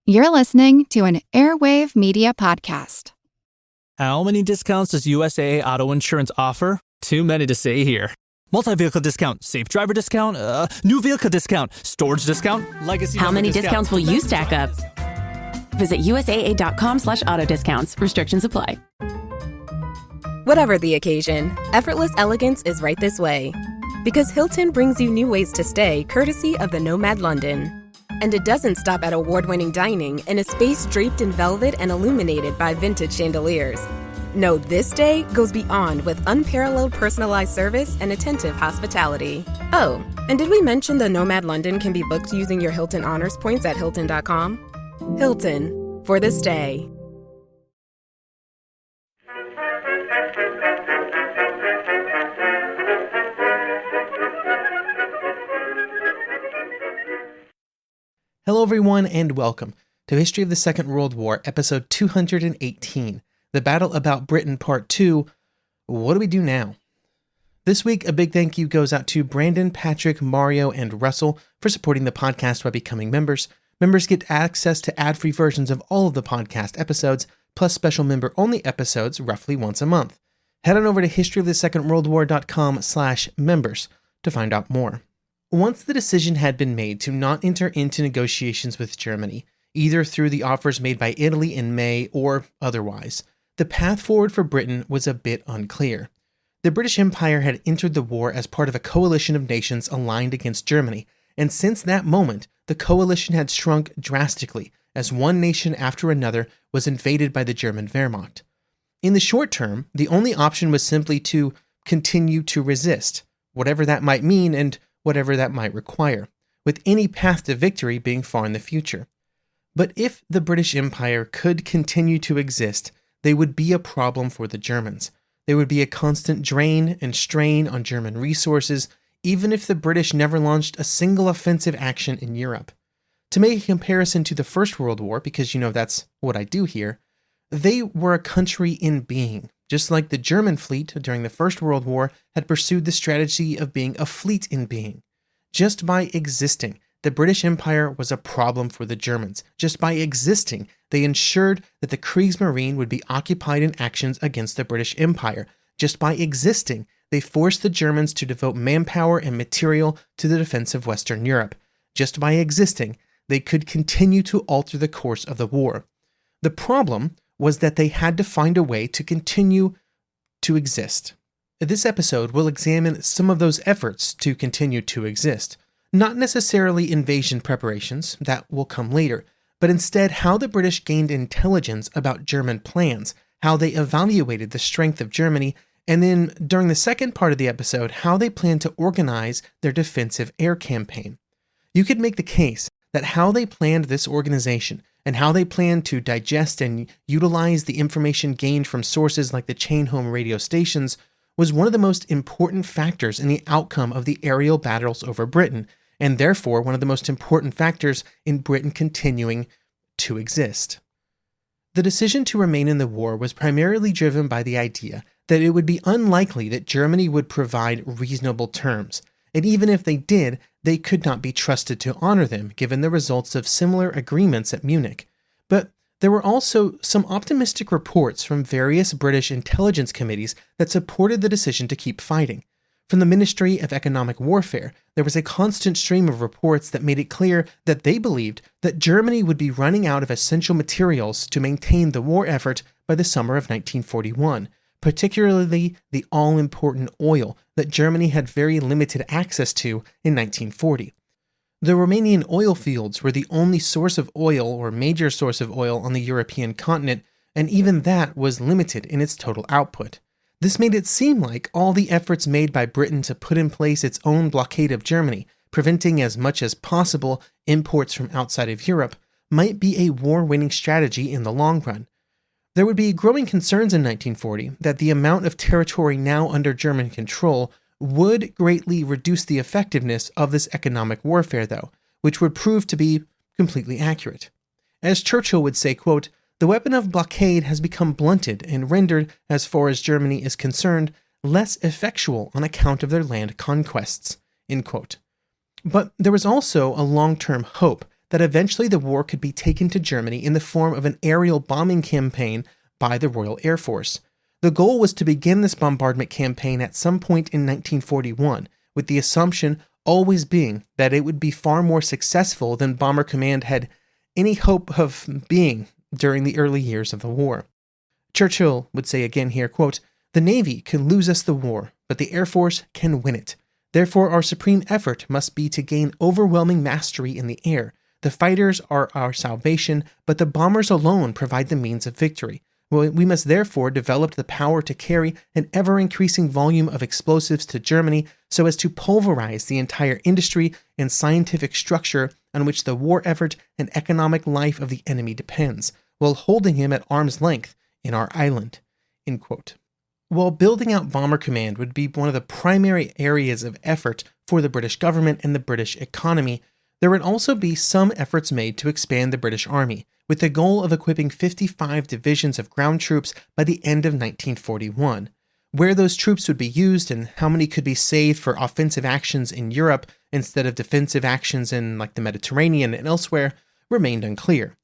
You're listening to an Airwave Media podcast. How many discounts does USAA Auto Insurance offer? Too many to say here. Multi-vehicle discount, safe driver discount, new vehicle discount, storage discount, legacy. How many discounts will you stack up? Visit USAA.com/auto discounts. Restrictions apply. Whatever the occasion, effortless elegance is right this way. Because Hilton brings you new ways to stay courtesy of the Nomad London. And it doesn't stop at award-winning dining in a space draped in velvet and illuminated by vintage chandeliers. No, this day goes beyond with unparalleled personalized service and attentive hospitality. Oh, and did we mention the Nomad London can be booked using your Hilton Honors points at Hilton.com? Hilton, for the stay. Hello everyone and welcome to History of the Second World War, episode 218, The Battle About Britain, part 2, What Do We Do Now? This week, a big thank you goes out to Brandon, Patrick, Mario, and Russell for supporting the podcast by becoming members. Members get access to ad-free versions of all of the podcast episodes, plus special member-only episodes roughly once a month. Head on over to historyofthesecondworldwar.com/members to find out more. Once the decision had been made to not enter into negotiations with Germany, either through the offers made by Italy in May or otherwise, the path forward for Britain was a bit unclear. The British Empire had entered the war as part of a coalition of nations aligned against Germany, and since that moment, the coalition had shrunk drastically as one nation after another was invaded by the German Wehrmacht. In the short term, the only option was simply to continue to resist, whatever that might mean and whatever that might require, with any path to victory being far in the future. But if the British Empire could continue to exist, they would be a problem for the Germans. They would be a constant drain and strain on German resources, even if the British never launched a single offensive action in Europe. To make a comparison to the First World War, because you know that's what I do here, they were a country in being, just like the German fleet during the First World War had pursued the strategy of being a fleet in being. Just by existing, the British Empire was a problem for the Germans. Just by existing, they ensured that the Kriegsmarine would be occupied in actions against the British Empire. Just by existing, they forced the Germans to devote manpower and material to the defense of Western Europe. Just by existing, they could continue to alter the course of the war. The problem was that they had to find a way to continue to exist. This episode will examine some of those efforts to continue to exist. Not necessarily invasion preparations, that will come later, but instead how the British gained intelligence about German plans, how they evaluated the strength of Germany, and then during the second part of the episode, how they planned to organize their defensive air campaign. You could make the case that how they planned this organization and how they planned to digest and utilize the information gained from sources like the chain home radio stations was one of the most important factors in the outcome of the aerial battles over Britain, and therefore one of the most important factors in Britain continuing to exist. The decision to remain in the war was primarily driven by the idea that it would be unlikely that Germany would provide reasonable terms, and even if they did, they could not be trusted to honor them given the results of similar agreements at Munich. But there were also some optimistic reports from various British intelligence committees that supported the decision to keep fighting. From the Ministry of Economic Warfare, there was a constant stream of reports that made it clear that they believed that Germany would be running out of essential materials to maintain the war effort by the summer of 1941, particularly the all-important oil that Germany had very limited access to in 1940. The Romanian oil fields were the only source of oil or major source of oil on the European continent, and even that was limited in its total output. This made it seem like all the efforts made by Britain to put in place its own blockade of Germany, preventing as much as possible imports from outside of Europe, might be a war-winning strategy in the long run. There would be growing concerns in 1940 that the amount of territory now under German control would greatly reduce the effectiveness of this economic warfare, though, which would prove to be completely accurate. As Churchill would say, quote, "The weapon of blockade has become blunted and rendered, as far as Germany is concerned, less effectual on account of their land conquests." End quote. But there was also a long-term hope that eventually the war could be taken to Germany in the form of an aerial bombing campaign by the Royal Air Force. The goal was to begin this bombardment campaign at some point in 1941, with the assumption always being that it would be far more successful than Bomber Command had any hope of being during the early years of the war. Churchill would say again here, quote, "The Navy can lose us the war, but the Air Force can win it. Therefore, our supreme effort must be to gain overwhelming mastery in the air. The fighters are our salvation, but the bombers alone provide the means of victory. We must therefore develop the power to carry an ever-increasing volume of explosives to Germany so as to pulverize the entire industry and scientific structure on which the war effort and economic life of the enemy depends, while holding him at arm's length in our island." End quote. While building out Bomber Command would be one of the primary areas of effort for the British government and the British economy, there would also be some efforts made to expand the British Army, with the goal of equipping 55 divisions of ground troops by the end of 1941. Where those troops would be used and how many could be saved for offensive actions in Europe instead of defensive actions in the Mediterranean and elsewhere remained unclear.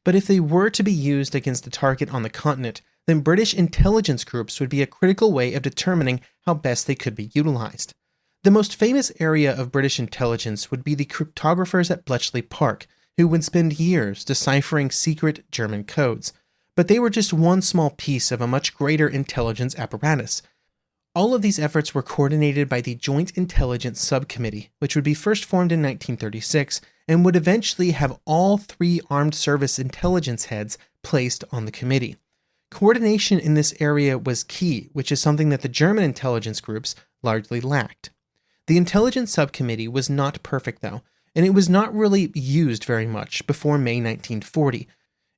But if they were to be used against a target on the continent, then British intelligence groups would be a critical way of determining how best they could be utilized. The most famous area of British intelligence would be the cryptographers at Bletchley Park, who would spend years deciphering secret German codes. But they were just one small piece of a much greater intelligence apparatus. All of these efforts were coordinated by the Joint Intelligence Subcommittee, which would be first formed in 1936 and would eventually have all 3 armed service intelligence heads placed on the committee. Coordination in this area was key, which is something that the German intelligence groups largely lacked. The Intelligence Subcommittee was not perfect, though, and it was not really used very much before May 1940.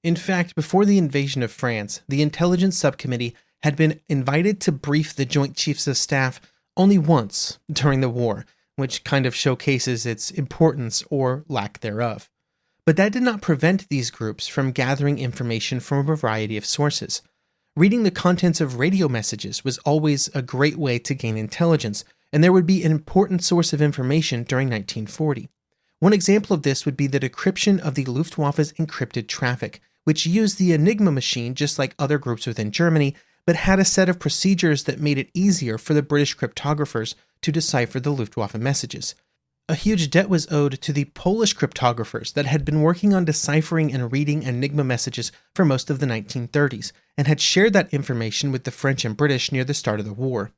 In fact, before the invasion of France, the Intelligence Subcommittee had been invited to brief the Joint Chiefs of Staff only once during the war, which kind of showcases its importance or lack thereof. But that did not prevent these groups from gathering information from a variety of sources. Reading the contents of radio messages was always a great way to gain intelligence, and there would be an important source of information during 1940. One example of this would be the decryption of the Luftwaffe's encrypted traffic, which used the Enigma machine just like other groups within Germany, but had a set of procedures that made it easier for the British cryptographers to decipher the Luftwaffe messages. A huge debt was owed to the Polish cryptographers that had been working on deciphering and reading Enigma messages for most of the 1930s, and had shared that information with the French and British near the start of the war.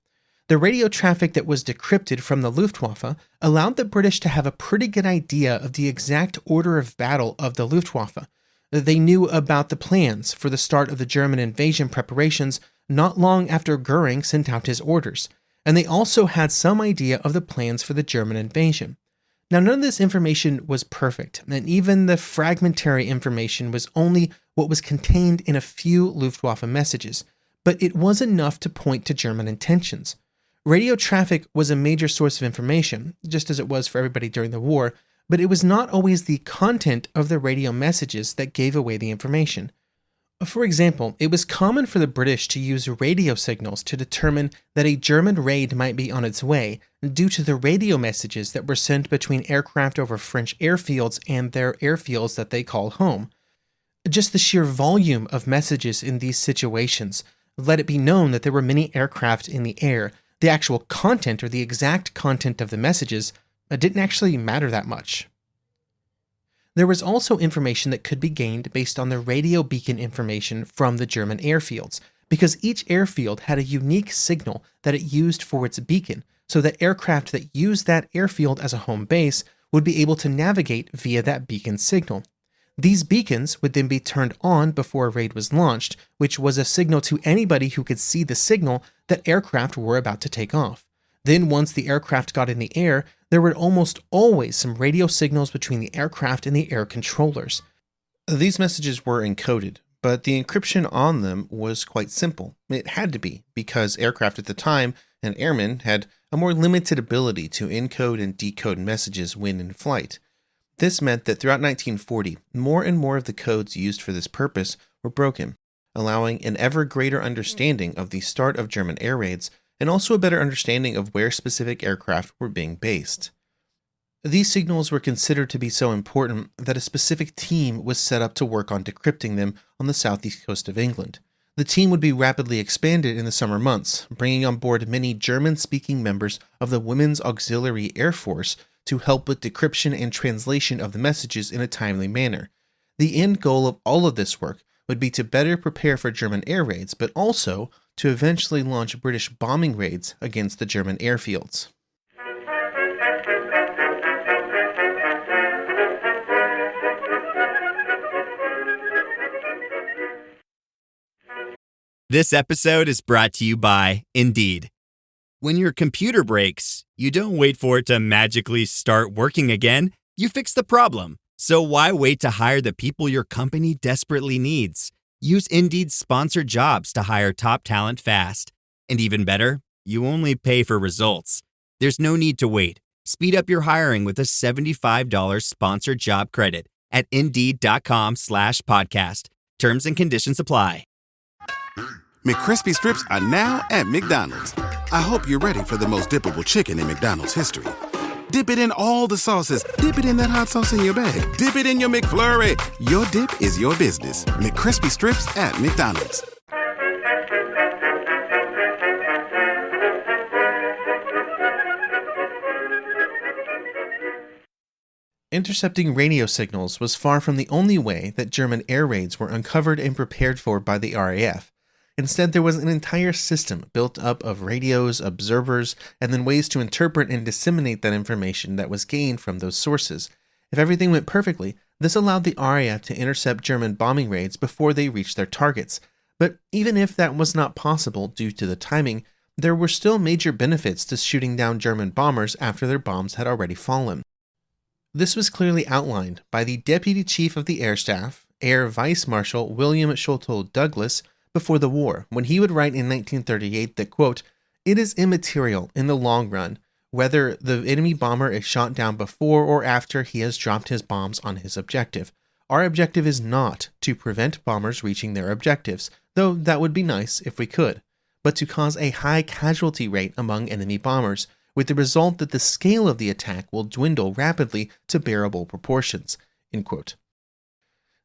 The radio traffic that was decrypted from the Luftwaffe allowed the British to have a pretty good idea of the exact order of battle of the Luftwaffe. They knew about the plans for the start of the German invasion preparations not long after Goering sent out his orders, and they also had some idea of the plans for the German invasion. Now, none of this information was perfect, and even the fragmentary information was only what was contained in a few Luftwaffe messages, but it was enough to point to German intentions. Radio traffic was a major source of information, just as it was for everybody during the war, but it was not always the content of the radio messages that gave away the information. For example, it was common for the British to use radio signals to determine that a German raid might be on its way due to the radio messages that were sent between aircraft over French airfields and their airfields that they called home. Just the sheer volume of messages in these situations let it be known that there were many aircraft in the air. The actual content or the exact content of the messages didn't actually matter that much. There was also information that could be gained based on the radio beacon information from the German airfields, because each airfield had a unique signal that it used for its beacon, so that aircraft that used that airfield as a home base would be able to navigate via that beacon signal. These beacons would then be turned on before a raid was launched, which was a signal to anybody who could see the signal that aircraft were about to take off. Then once the aircraft got in the air, there were almost always some radio signals between the aircraft and the air controllers. These messages were encoded, but the encryption on them was quite simple. It had to be, because aircraft at the time and airmen had a more limited ability to encode and decode messages when in flight. This meant that throughout 1940, more and more of the codes used for this purpose were broken, allowing an ever greater understanding of the start of German air raids and also a better understanding of where specific aircraft were being based. These signals were considered to be so important that a specific team was set up to work on decrypting them on the southeast coast of England. The team would be rapidly expanded in the summer months, bringing on board many German-speaking members of the Women's Auxiliary Air Force to help with decryption and translation of the messages in a timely manner. The end goal of all of this work would be to better prepare for German air raids, but also to eventually launch British bombing raids against the German airfields. This episode is brought to you by Indeed. When your computer breaks, you don't wait for it to magically start working again. You fix the problem. So why wait to hire the people your company desperately needs? Use Indeed's sponsored jobs to hire top talent fast. And even better, you only pay for results. There's no need to wait. Speed up your hiring with a $75 sponsored job credit at Indeed.com/podcast. Terms and conditions apply. McCrispy strips are now at McDonald's. I hope you're ready for the most dippable chicken in McDonald's history. Dip it in all the sauces. Dip it in that hot sauce in your bag. Dip it in your McFlurry. Your dip is your business. McCrispy strips at McDonald's. Intercepting radio signals was far from the only way that German air raids were uncovered and prepared for by the RAF. Instead, there was an entire system built up of radios, observers, and then ways to interpret and disseminate that information that was gained from those sources. If everything went perfectly, this allowed the RAF to intercept German bombing raids before they reached their targets. But even if that was not possible due to the timing, there were still major benefits to shooting down German bombers after their bombs had already fallen. This was clearly outlined by the Deputy Chief of the Air Staff, Air Vice Marshal William Sholto Douglas, before the war, when he would write in 1938 that, quote, "It is immaterial in the long run whether the enemy bomber is shot down before or after he has dropped his bombs on his objective. Our objective is not to prevent bombers reaching their objectives, though that would be nice if we could, but to cause a high casualty rate among enemy bombers, with the result that the scale of the attack will dwindle rapidly to bearable proportions." End quote.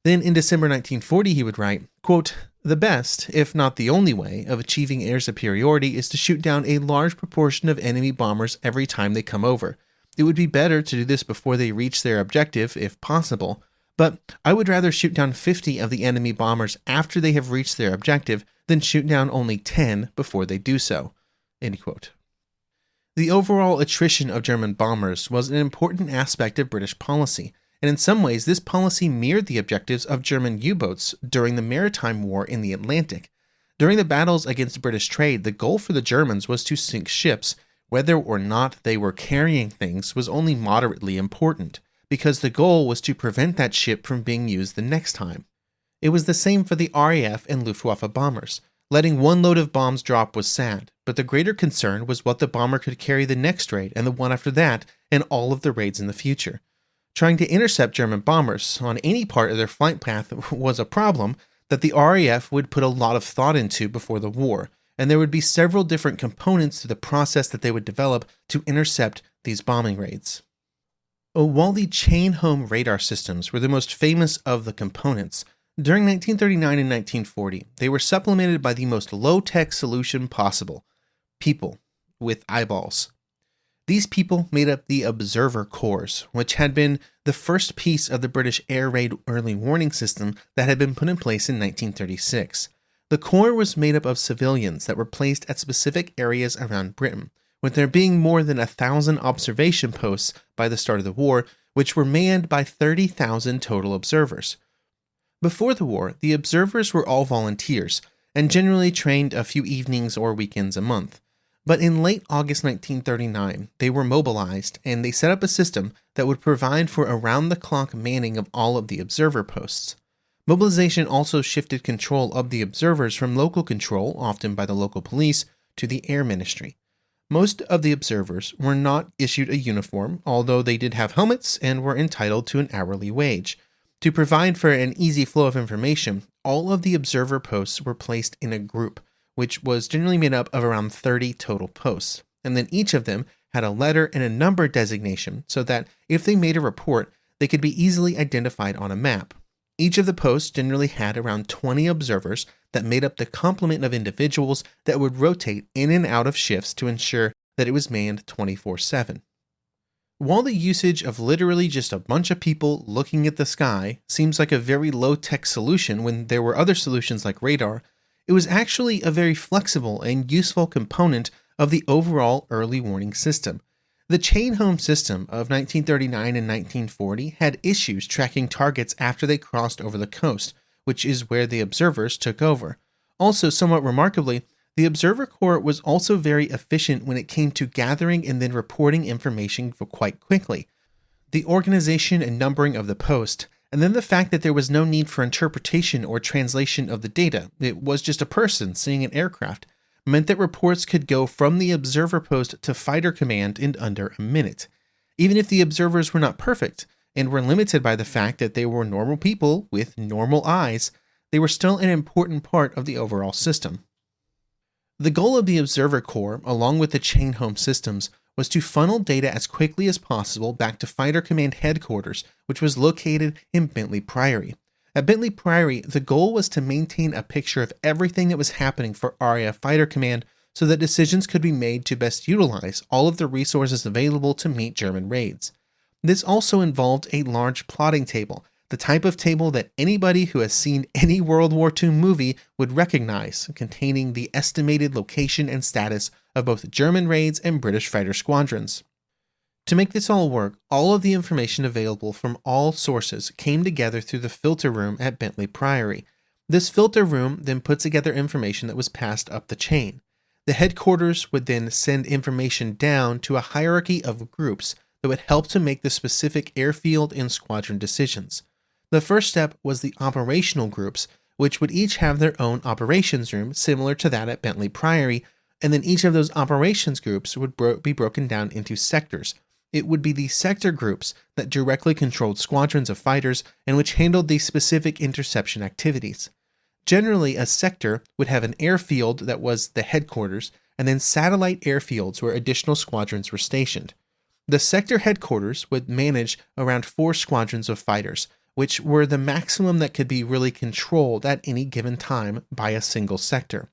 Then in December 1940 he would write, quote, "The best, if not the only way, of achieving air superiority is to shoot down a large proportion of enemy bombers every time they come over. It would be better to do this before they reach their objective, if possible, but I would rather shoot down 50 of the enemy bombers after they have reached their objective than shoot down only 10 before they do so." End quote. The overall attrition of German bombers was an important aspect of British policy, and in some ways this policy mirrored the objectives of German U-boats during the maritime war in the Atlantic. During the battles against British trade, the goal for the Germans was to sink ships. Whether or not they were carrying things was only moderately important, because the goal was to prevent that ship from being used the next time. It was the same for the RAF and Luftwaffe bombers. Letting one load of bombs drop was sad, but the greater concern was what the bomber could carry the next raid and the one after that, and all of the raids in the future. Trying to intercept German bombers on any part of their flight path was a problem that the RAF would put a lot of thought into before the war, and there would be several different components to the process that they would develop to intercept these bombing raids. While the chain-home radar systems were the most famous of the components, during 1939 and 1940, they were supplemented by the most low-tech solution possible: people with eyeballs. These people made up the Observer Corps, which had been the first piece of the British air raid early warning system that had been put in place in 1936. The Corps was made up of civilians that were placed at specific areas around Britain, with there being more than 1,000 observation posts by the start of the war, which were manned by 30,000 total observers. Before the war, the observers were all volunteers, and generally trained a few evenings or weekends a month. But in late August 1939, they were mobilized, and they set up a system that would provide for around-the-clock manning of all of the observer posts. Mobilization also shifted control of the observers from local control, often by the local police, to the Air Ministry. Most of the observers were not issued a uniform, although they did have helmets and were entitled to an hourly wage. To provide for an easy flow of information, all of the observer posts were placed in a group, which was generally made up of around 30 total posts, and then each of them had a letter and a number designation so that if they made a report, they could be easily identified on a map. Each of the posts generally had around 20 observers that made up the complement of individuals that would rotate in and out of shifts to ensure that it was manned 24/7. While the usage of literally just a bunch of people looking at the sky seems like a very low-tech solution when there were other solutions like radar, it was actually a very flexible and useful component of the overall early warning system. The chain home system of 1939 and 1940 had issues tracking targets after they crossed over the coast, which is where the observers took over. Also, somewhat remarkably, the Observer Corps was also very efficient when it came to gathering and then reporting information quite quickly. The organization and numbering of the post, and then the fact that there was no need for interpretation or translation of the data, it was just a person seeing an aircraft, meant that reports could go from the observer post to fighter command in under a minute. Even if the observers were not perfect and were limited by the fact that they were normal people with normal eyes, they were still an important part of the overall system. The goal of the Observer Corps, along with the chain home systems, was to funnel data as quickly as possible back to Fighter Command headquarters, which was located in Bentley Priory. At Bentley Priory, the goal was to maintain a picture of everything that was happening for RAF Fighter Command so that decisions could be made to best utilize all of the resources available to meet German raids. This also involved a large plotting table, the type of table that anybody who has seen any World War II movie would recognize, containing the estimated location and status of both German raids and British fighter squadrons. To make this all work, all of the information available from all sources came together through the filter room at Bentley Priory. This filter room then put together information that was passed up the chain. The headquarters would then send information down to a hierarchy of groups that would help to make the specific airfield and squadron decisions. The first step was the operational groups, which would each have their own operations room similar to that at Bentley Priory, and then each of those operations groups would be broken down into sectors. It would be the sector groups that directly controlled squadrons of fighters and which handled these specific interception activities. Generally, a sector would have an airfield that was the headquarters, and then satellite airfields where additional squadrons were stationed. The sector headquarters would manage around 4 squadrons of fighters, which were the maximum that could be really controlled at any given time by a single sector.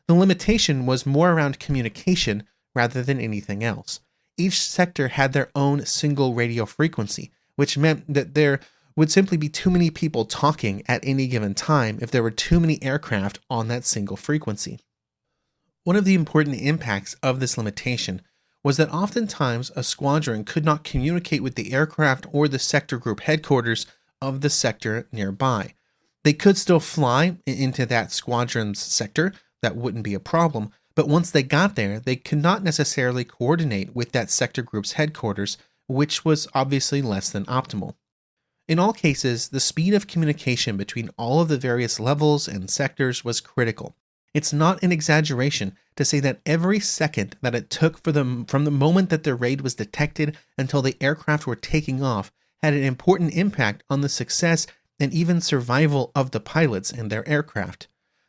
The limitation was more around communication rather than anything else. Each sector had their own single radio frequency, which meant that there would simply be too many people talking at any given time if there were too many aircraft on that single frequency. One of the important impacts of this limitation was that oftentimes a squadron could not communicate with the aircraft or the sector group headquarters of the sector nearby. They could still fly into that squadron's sector, that wouldn't be a problem, but once they got there, they could not necessarily coordinate with that sector group's headquarters, which was obviously less than optimal. In all cases, the speed of communication between all of the various levels and sectors was critical. It's not an exaggeration to say that every second that it took from the moment that the raid was detected until the aircraft were taking off had an important impact on the success and even survival of the pilots and their aircraft.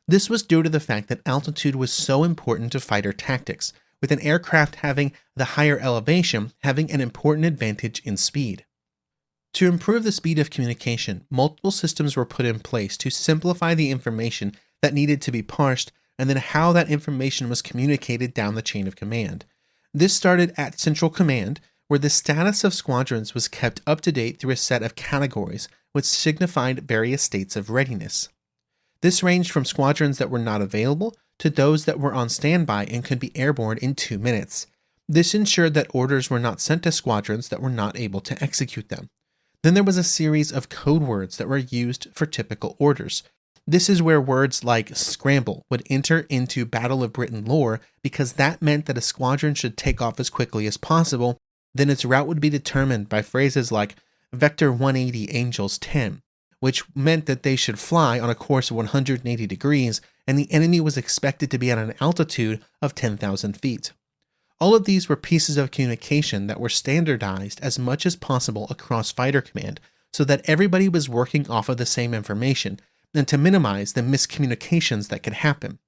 This was due to the fact that altitude was so important to fighter tactics, with an aircraft having the higher elevation having an important advantage in speed. To improve the speed of communication, multiple systems were put in place to simplify the information that needed to be parsed and then how that information was communicated down the chain of command. This started at Central Command, where the status of squadrons was kept up to date through a set of categories, which signified various states of readiness. This ranged from squadrons that were not available to those that were on standby and could be airborne in 2 minutes. This ensured that orders were not sent to squadrons that were not able to execute them. Then there was a series of code words that were used for typical orders. This is where words like scramble would enter into Battle of Britain lore because that meant that a squadron should take off as quickly as possible. Then its route would be determined by phrases like Vector 180 Angels 10, which meant that they should fly on a course of 180 degrees and the enemy was expected to be at an altitude of 10,000 feet. All of these were pieces of communication that were standardized as much as possible across Fighter Command so that everybody was working off of the same information and to minimize the miscommunications that could happen.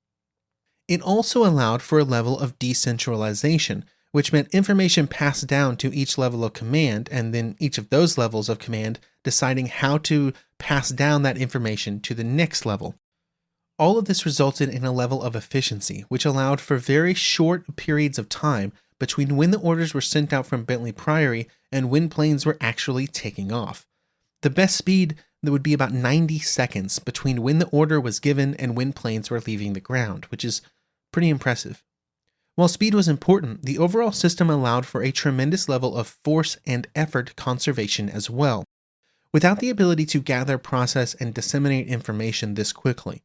It also allowed for a level of decentralization, which meant information passed down to each level of command, and then each of those levels of command deciding how to pass down that information to the next level. All of this resulted in a level of efficiency, which allowed for very short periods of time between when the orders were sent out from Bentley Priory and when planes were actually taking off. The best speed would be about 90 seconds between when the order was given and when planes were leaving the ground, which is pretty impressive. While speed was important, the overall system allowed for a tremendous level of force and effort conservation as well. Without the ability to gather, process, and disseminate information this quickly,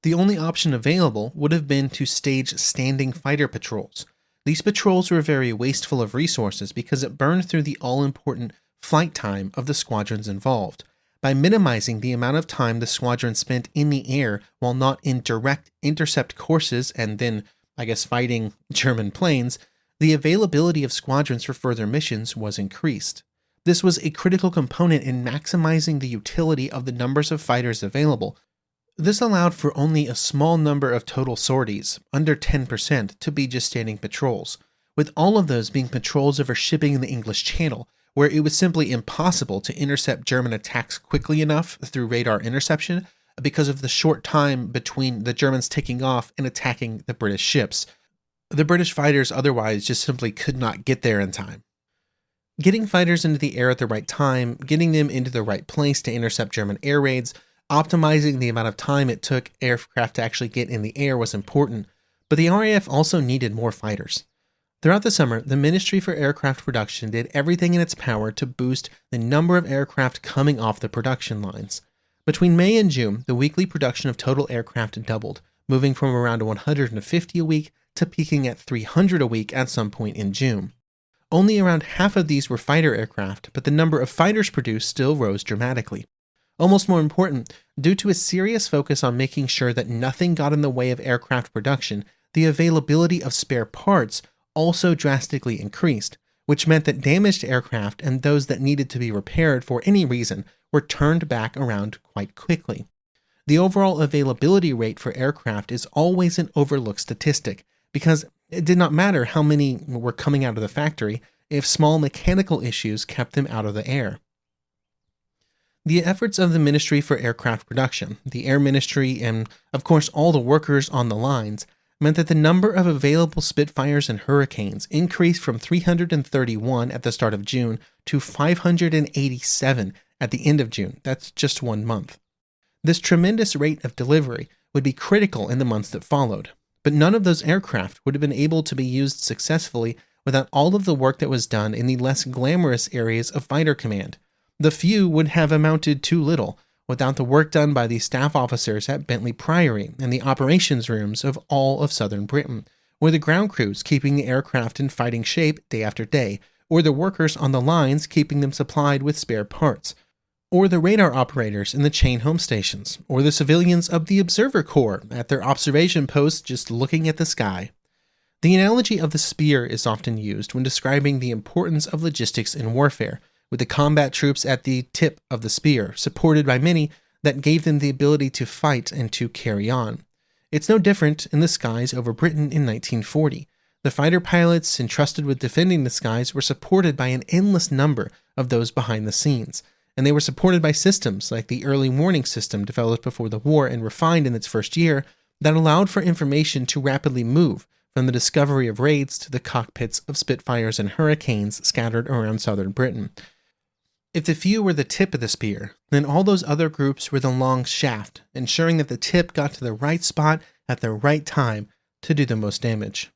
the only option available would have been to stage standing fighter patrols. These patrols were very wasteful of resources because it burned through the all-important flight time of the squadrons involved. By minimizing the amount of time the squadron spent in the air while not in direct intercept courses and then, fighting German planes, the availability of squadrons for further missions was increased. This was a critical component in maximizing the utility of the numbers of fighters available. This allowed for only a small number of total sorties, under 10%, to be just standing patrols, with all of those being patrols over shipping in the English Channel, where it was simply impossible to intercept German attacks quickly enough through radar interception because of the short time between the Germans taking off and attacking the British ships. The British fighters otherwise just simply could not get there in time. Getting fighters into the air at the right time, getting them into the right place to intercept German air raids, optimizing the amount of time it took aircraft to actually get in the air was important, but the RAF also needed more fighters. Throughout the summer, the Ministry for Aircraft Production did everything in its power to boost the number of aircraft coming off the production lines. Between May and June, the weekly production of total aircraft doubled, moving from around 150 a week to peaking at 300 a week at some point in June. Only around half of these were fighter aircraft, but the number of fighters produced still rose dramatically. Almost more important, due to a serious focus on making sure that nothing got in the way of aircraft production, the availability of spare parts also drastically increased, which meant that damaged aircraft and those that needed to be repaired for any reason were turned back around quite quickly. The overall availability rate for aircraft is always an overlooked statistic, because it did not matter how many were coming out of the factory if small mechanical issues kept them out of the air. The efforts of the Ministry for Aircraft Production, the Air Ministry, and of course all the workers on the lines meant that the number of available Spitfires and Hurricanes increased from 331 at the start of June to 587 at the end of June. That's just 1 month. This tremendous rate of delivery would be critical in the months that followed, but none of those aircraft would have been able to be used successfully without all of the work that was done in the less glamorous areas of fighter command. The few would have amounted to little without the work done by the staff officers at Bentley Priory and the operations rooms of all of southern Britain, or the ground crews keeping the aircraft in fighting shape day after day, or the workers on the lines keeping them supplied with spare parts, or the radar operators in the chain home stations, or the civilians of the Observer Corps at their observation posts just looking at the sky. The analogy of the spear is often used when describing the importance of logistics in warfare, with the combat troops at the tip of the spear, supported by many that gave them the ability to fight and to carry on. It's no different in the skies over Britain in 1940. The fighter pilots entrusted with defending the skies were supported by an endless number of those behind the scenes, and they were supported by systems like the early warning system developed before the war and refined in its first year that allowed for information to rapidly move from the discovery of raids to the cockpits of Spitfires and Hurricanes scattered around southern Britain. If the few were the tip of the spear, then all those other groups were the long shaft, ensuring that the tip got to the right spot at the right time to do the most damage.